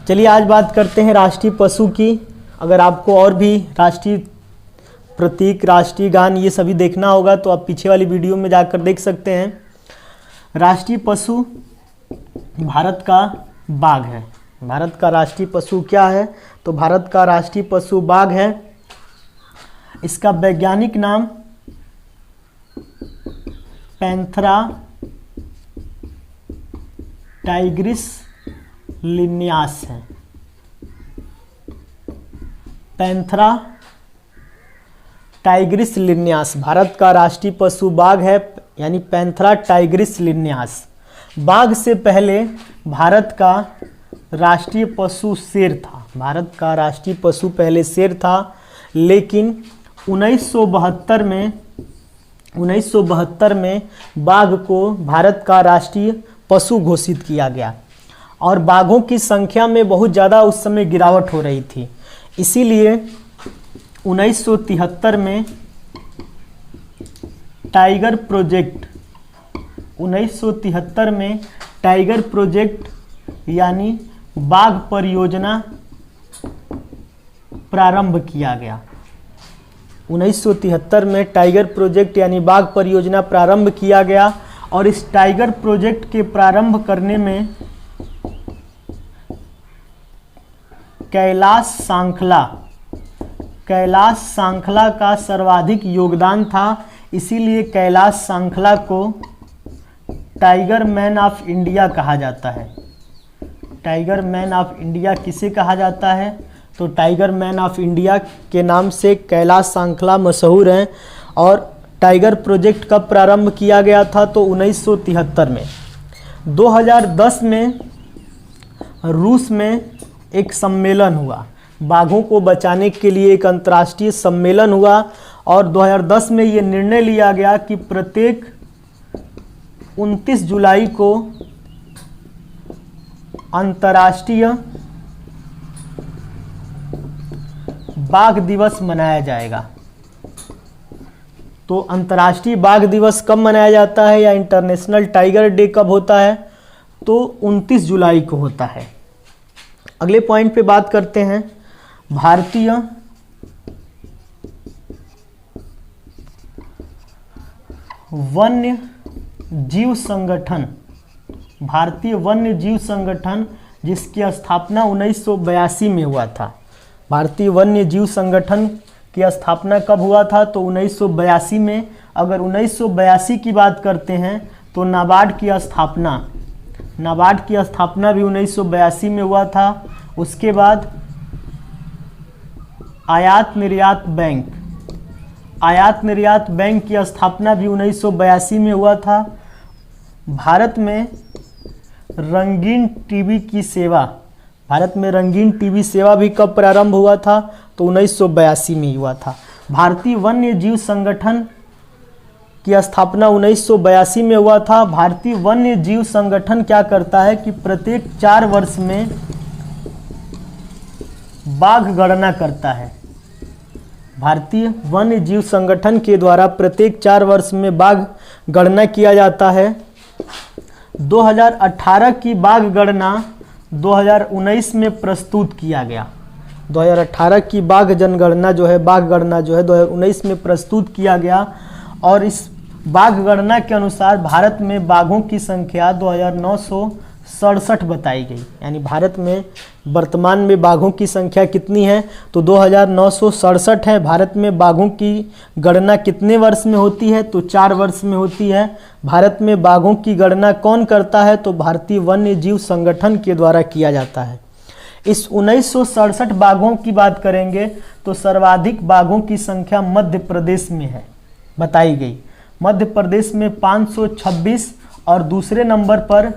चलिए आज बात करते हैं राष्ट्रीय पशु की। अगर आपको और भी राष्ट्रीय प्रतीक, राष्ट्रीय गान ये सभी देखना होगा तो आप पीछे वाली वीडियो में जाकर देख सकते हैं। राष्ट्रीय पशु भारत का बाघ है। भारत का राष्ट्रीय पशु क्या है? तो भारत का राष्ट्रीय पशु बाघ है। इसका वैज्ञानिक नाम पैंथेरा टाइग्रिस लिनियास है। पैंथेरा टाइग्रिस लिनियास भारत का राष्ट्रीय पशु बाघ है, यानी पैंथेरा टाइग्रिस लिनियास। बाघ से पहले भारत का राष्ट्रीय पशु शेर था। भारत का राष्ट्रीय पशु पहले शेर था, लेकिन 1972 में बाघ को भारत का राष्ट्रीय पशु घोषित किया गया और बाघों की संख्या में बहुत ज़्यादा उस समय गिरावट हो रही थी। इसीलिए 1973 में टाइगर प्रोजेक्ट यानी बाघ परियोजना प्रारंभ किया गया। 1973 में टाइगर प्रोजेक्ट यानी बाघ परियोजना प्रारंभ किया गया और इस टाइगर प्रोजेक्ट के प्रारंभ करने में कैलाश सांखला का सर्वाधिक योगदान था। इसीलिए कैलाश सांखला को टाइगर मैन ऑफ इंडिया कहा जाता है। टाइगर मैन ऑफ इंडिया किसे कहा जाता है? तो टाइगर मैन ऑफ इंडिया के नाम से कैलाश सांखला मशहूर हैं। और टाइगर प्रोजेक्ट कब प्रारंभ किया गया था? तो 1973 में। 2010 में रूस में एक सम्मेलन हुआ, बाघों को बचाने के लिए एक अंतर्राष्ट्रीय सम्मेलन हुआ और 2010 में ये निर्णय लिया गया कि प्रत्येक 29 जुलाई को अंतर्राष्ट्रीय बाघ दिवस मनाया जाएगा। तो अंतर्राष्ट्रीय बाघ दिवस कब मनाया जाता है या इंटरनेशनल टाइगर डे कब होता है? तो 29 जुलाई को होता है। अगले पॉइंट पे बात करते हैं। भारतीय वन्य जीव संगठन जिसकी स्थापना 1982 में हुआ था। भारतीय वन्य जीव संगठन की स्थापना कब हुआ था? तो 1982 में। अगर 1982 की बात करते हैं तो नाबार्ड की स्थापना भी 1982 में हुआ था। उसके बाद आयात निर्यात बैंक की स्थापना भी 1982 में हुआ था। भारत में रंगीन टीवी सेवा भी कब प्रारंभ हुआ था? तो 1982 में हुआ था। भारतीय वन्य जीव संगठन की स्थापना 1982 में हुआ था। भारतीय वन्य जीव संगठन क्या करता है कि प्रत्येक 4 वर्ष में बाघ गणना करता है। भारतीय वन्य जीव संगठन के द्वारा प्रत्येक 4 वर्ष में बाघ गणना किया जाता है। 2018 की बाघ गणना 2019 में प्रस्तुत किया गया। 2018 की बाघ गणना जो है 2019 में प्रस्तुत किया गया और इस बाघ गणना के अनुसार भारत में बाघों की संख्या 2967 बताई गई। यानी भारत में वर्तमान में बाघों की संख्या कितनी है? तो 2967 है। भारत में बाघों की गणना कितने वर्ष में होती है? तो 4 वर्ष में होती है। भारत में बाघों की गणना कौन करता है? तो भारतीय वन्य जीव संगठन के द्वारा किया जाता है। इस 1967 बाघों की बात करेंगे तो सर्वाधिक बाघों की संख्या मध्य प्रदेश में है बताई गई। मध्य प्रदेश में 526 और दूसरे नंबर पर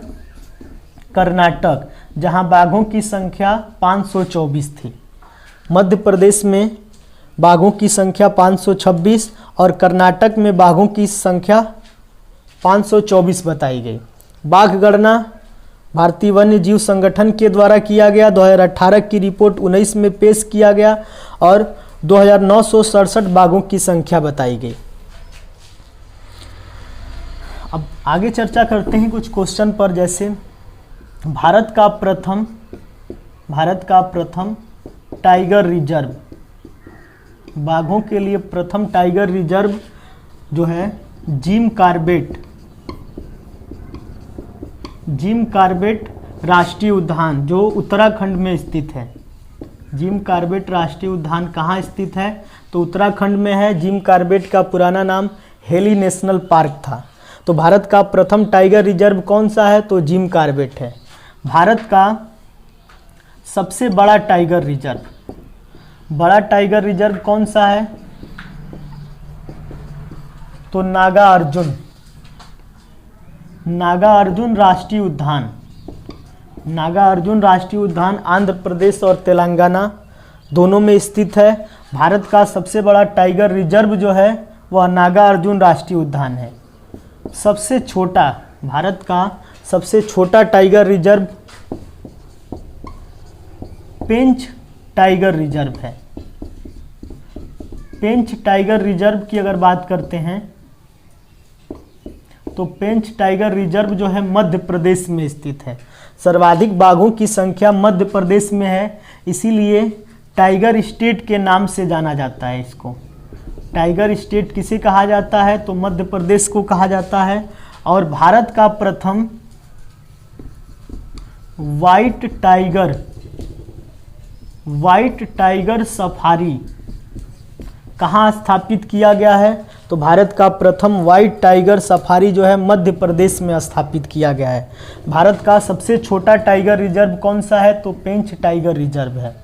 कर्नाटक, जहां बाघों की संख्या 524 थी। मध्य प्रदेश में बाघों की संख्या 526 और कर्नाटक में बाघों की संख्या 524 बताई गई। बाघ गणना भारतीय वन्य जीव संगठन के द्वारा किया गया। 2018 की रिपोर्ट 19 में पेश किया गया और 2967 बाघों की संख्या बताई गई। अब आगे चर्चा करते हैं कुछ क्वेश्चन पर, जैसे भारत का प्रथम भारत का प्रथम टाइगर रिजर्व, बाघों के लिए प्रथम टाइगर रिजर्व जो है जिम कॉर्बेट राष्ट्रीय उद्यान जो उत्तराखंड में स्थित है। जिम कॉर्बेट राष्ट्रीय उद्यान कहाँ स्थित है? तो उत्तराखंड में है। जिम कॉर्बेट का पुराना नाम हेली नेशनल पार्क था। तो भारत का प्रथम टाइगर रिजर्व कौन सा है? तो जिम कॉर्बेट है। भारत का सबसे बड़ा टाइगर रिजर्व कौन सा है? तो नागा अर्जुन राष्ट्रीय उद्यान आंध्र प्रदेश और तेलंगाना दोनों में स्थित है। भारत का सबसे बड़ा टाइगर रिजर्व जो है वह नागा अर्जुन राष्ट्रीय उद्यान है। भारत का सबसे छोटा टाइगर रिजर्व पेंच टाइगर रिजर्व है। पेंच टाइगर रिजर्व की अगर बात करते हैं तो पेंच टाइगर रिजर्व जो है मध्य प्रदेश में स्थित है। सर्वाधिक बाघों की संख्या मध्य प्रदेश में है, इसीलिए टाइगर स्टेट के नाम से जाना जाता है। इसको टाइगर स्टेट किसे कहा जाता है? तो मध्य प्रदेश को कहा जाता है। और भारत का प्रथम व्हाइट टाइगर सफारी कहाँ स्थापित किया गया है? तो भारत का प्रथम व्हाइट टाइगर सफारी जो है मध्य प्रदेश में स्थापित किया गया है। भारत का सबसे छोटा टाइगर रिजर्व कौन सा है? तो पेंच टाइगर रिजर्व है।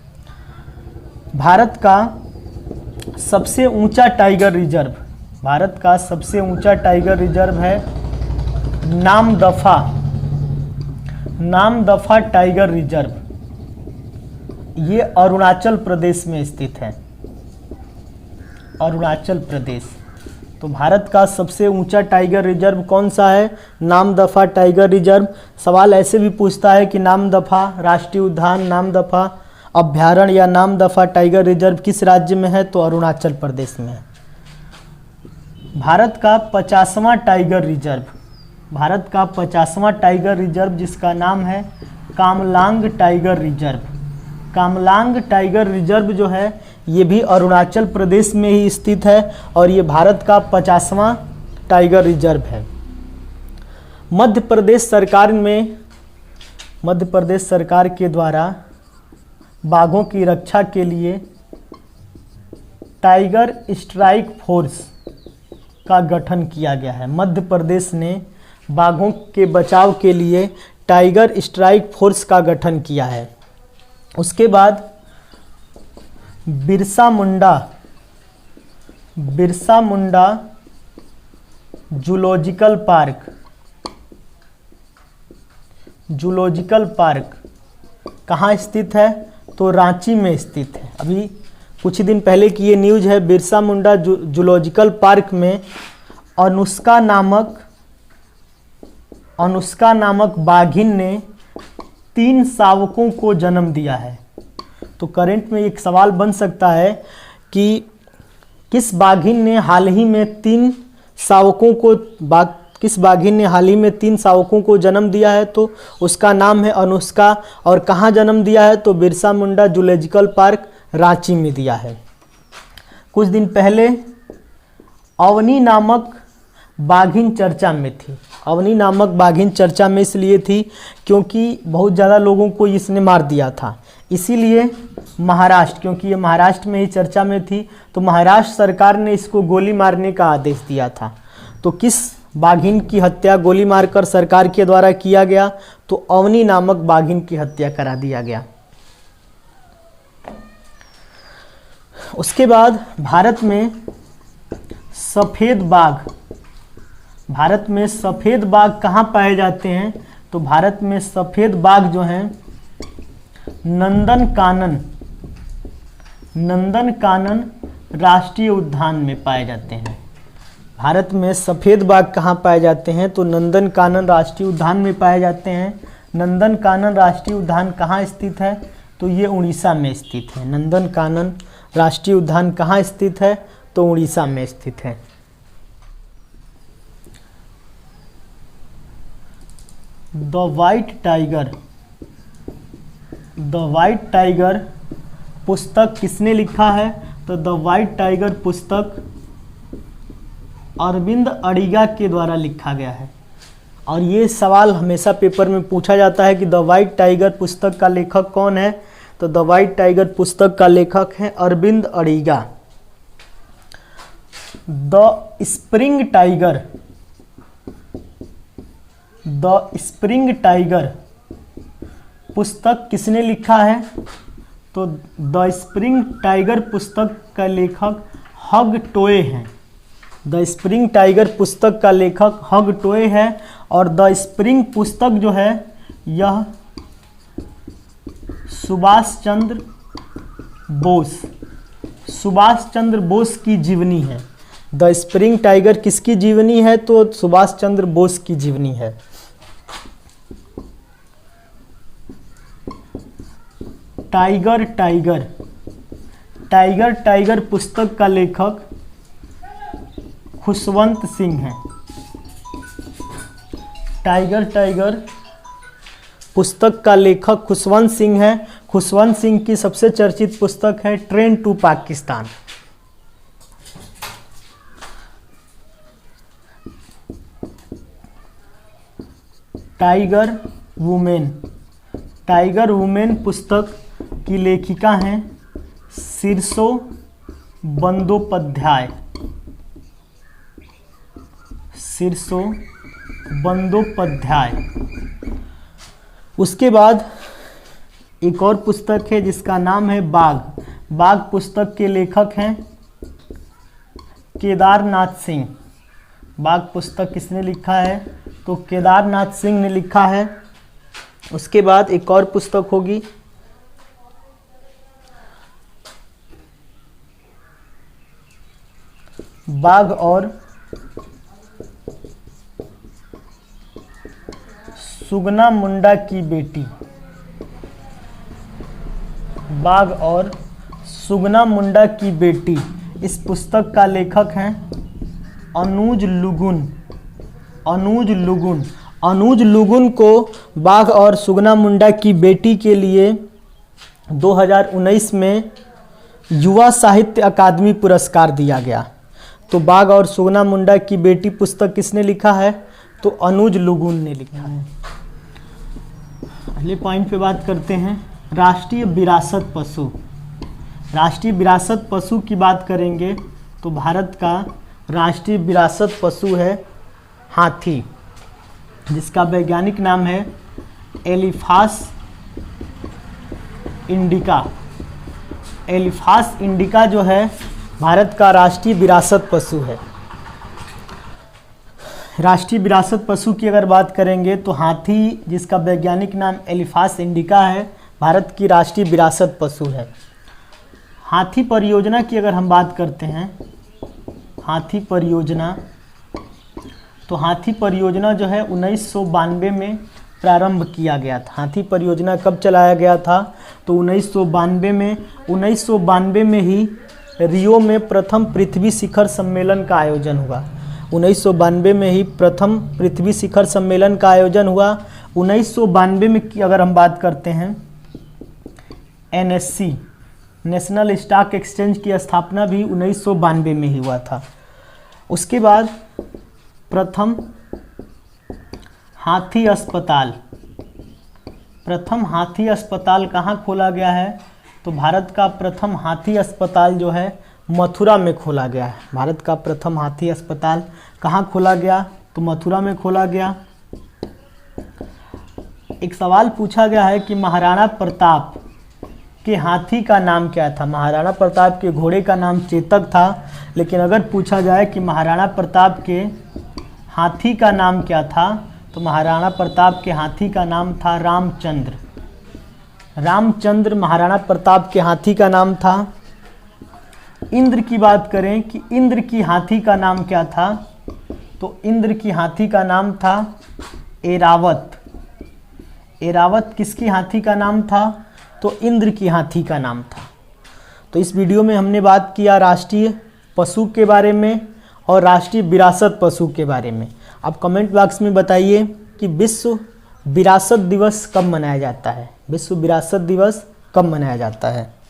भारत का सबसे ऊंचा टाइगर रिजर्व है नामदफा टाइगर रिजर्व। ये अरुणाचल प्रदेश में स्थित है। अरुणाचल प्रदेश। तो भारत का सबसे ऊंचा टाइगर रिजर्व कौन सा है? Namdapha tiger reserve. सवाल ऐसे भी पूछता है कि नामदफा राष्ट्रीय उद्यान, नामदफा अभ्यारण्य या नामदफा टाइगर रिजर्व किस राज्य में है? तो अरुणाचल प्रदेश में है। भारत का 50वां टाइगर रिजर्व जिसका नाम है कामलांग टाइगर रिजर्व जो है ये भी अरुणाचल प्रदेश में ही स्थित है और ये भारत का 50वां टाइगर रिजर्व है। मध्य प्रदेश सरकार के द्वारा बाघों की रक्षा के लिए टाइगर स्ट्राइक फोर्स का गठन किया गया है। मध्य प्रदेश ने बाघों के बचाव के लिए टाइगर स्ट्राइक फोर्स का गठन किया है। उसके बाद बिरसा मुंडा जूलॉजिकल पार्क कहाँ स्थित है? तो रांची में स्थित है। अभी कुछ दिन पहले की ये न्यूज़ है। बिरसा मुंडा जूलॉजिकल पार्क में अनुष्का नामक बाघिन ने 3 शावकों को जन्म दिया है। तो करंट में एक सवाल बन सकता है कि किस बाघिन ने हाल ही में 3 शावकों को जन्म दिया है? तो उसका नाम है अनुष्का। और कहाँ जन्म दिया है? तो बिरसा मुंडा जूलॉजिकल पार्क रांची में दिया है। कुछ दिन पहले अवनी नामक बाघिन चर्चा में थी। अवनी नामक बाघिन चर्चा में इसलिए थी क्योंकि बहुत ज़्यादा लोगों को इसने मार दिया था। इसीलिए क्योंकि ये महाराष्ट्र में ही चर्चा में थी तो महाराष्ट्र सरकार ने इसको गोली मारने का आदेश दिया था। तो किस बाघिन की हत्या गोली मारकर सरकार के द्वारा किया गया? तो अवनी नामक बाघिन की हत्या करा दिया गया। उसके बाद भारत में सफ़ेद बाघ कहाँ पाए जाते हैं? तो भारत में सफ़ेद बाघ जो हैं नंदनकानन राष्ट्रीय उद्यान में पाए जाते हैं। भारत में सफ़ेद बाघ कहाँ पाए जाते हैं? तो नंदनकानन राष्ट्रीय उद्यान में पाए जाते हैं। नंदनकानन राष्ट्रीय उद्यान कहाँ स्थित है? तो ये उड़ीसा में स्थित है। नंदनकानन राष्ट्रीय उद्यान कहाँ स्थित है? तो उड़ीसा में स्थित है। The white the white tiger पुस्तक किसने लिखा है? तो द वाइट टाइगर पुस्तक अरविंद अडिगा के द्वारा लिखा गया है। और ये सवाल हमेशा पेपर में पूछा जाता है कि द वाइट टाइगर पुस्तक का लेखक कौन है? तो द वाइट टाइगर पुस्तक का लेखक है Arvind Adiga. The spring tiger पुस्तक किसने लिखा है? तो द स्प्रिंग टाइगर पुस्तक का लेखक हग टोए हैं। द स्प्रिंग टाइगर पुस्तक का लेखक हग टोए है। और द स्प्रिंग पुस्तक जो है यह सुभाष चंद्र बोस की जीवनी है। द स्प्रिंग टाइगर किसकी जीवनी है? तो सुभाष चंद्र बोस की जीवनी है। टाइगर पुस्तक का लेखक खुशवंत सिंह है। टाइगर पुस्तक का लेखक खुशवंत सिंह है। खुशवंत सिंह की सबसे चर्चित पुस्तक है train to Pakistan. Tiger women पुस्तक की लेखिका हैं शीर्षो बंदोपाध्याय। उसके बाद एक और पुस्तक है जिसका नाम है बाघ पुस्तक के लेखक हैं केदारनाथ सिंह। बाघ पुस्तक किसने लिखा है? तो केदारनाथ सिंह ने लिखा है। उसके बाद एक और पुस्तक होगी बाघ और सुगना मुंडा की बेटी। बाघ और सुगना मुंडा की बेटी इस पुस्तक का लेखक हैं अनुज लुगुन को बाघ और सुगना मुंडा की बेटी के लिए 2019 में युवा साहित्य अकादमी पुरस्कार दिया गया। तो बाघ और सुगना मुंडा की बेटी पुस्तक किसने लिखा है? तो अनुज लुगुन ने लिखा है। अगले पॉइंट पे बात करते हैं राष्ट्रीय विरासत पशु की बात करेंगे तो भारत का राष्ट्रीय विरासत पशु है हाथी, जिसका वैज्ञानिक नाम है एलिफास इंडिका जो है भारत का राष्ट्रीय विरासत पशु है। राष्ट्रीय विरासत पशु की अगर बात करेंगे तो हाथी, जिसका वैज्ञानिक नाम एलिफास इंडिका है, भारत की राष्ट्रीय विरासत पशु है। हाथी परियोजना की अगर हम बात करते हैं, हाथी परियोजना जो है 1992 में प्रारंभ किया गया था। हाथी परियोजना कब चलाया गया था? तो 1992 में ही रियो में प्रथम पृथ्वी शिखर सम्मेलन का आयोजन हुआ। 1992 में ही प्रथम पृथ्वी शिखर सम्मेलन का आयोजन हुआ। 1992 में की अगर हम बात करते हैं NSE नेशनल स्टॉक एक्सचेंज की स्थापना भी 1992 में ही हुआ था। उसके बाद प्रथम हाथी अस्पताल कहाँ खोला गया है? तो भारत का प्रथम हाथी अस्पताल जो है मथुरा में खोला गया है। भारत का प्रथम हाथी अस्पताल कहाँ खोला गया? तो मथुरा में खोला गया। एक सवाल पूछा गया है कि महाराणा प्रताप के हाथी का नाम क्या था? महाराणा प्रताप के घोड़े का नाम चेतक था, लेकिन अगर पूछा जाए कि महाराणा प्रताप के हाथी का नाम क्या था, तो महाराणा प्रताप के हाथी का नाम था रामचंद्र महाराणा प्रताप के हाथी का नाम था। इंद्र की बात करें कि इंद्र की हाथी का नाम क्या था? तो इंद्र की हाथी का नाम था एरावत। किसकी हाथी का नाम था? तो इंद्र की हाथी का नाम था। तो इस वीडियो में हमने बात किया राष्ट्रीय पशु के बारे में और राष्ट्रीय विरासत पशु के बारे में। आप कमेंट बॉक्स में बताइए कि विश्व विरासत दिवस कब मनाया जाता है। विश्व विरासत दिवस कब मनाया जाता है?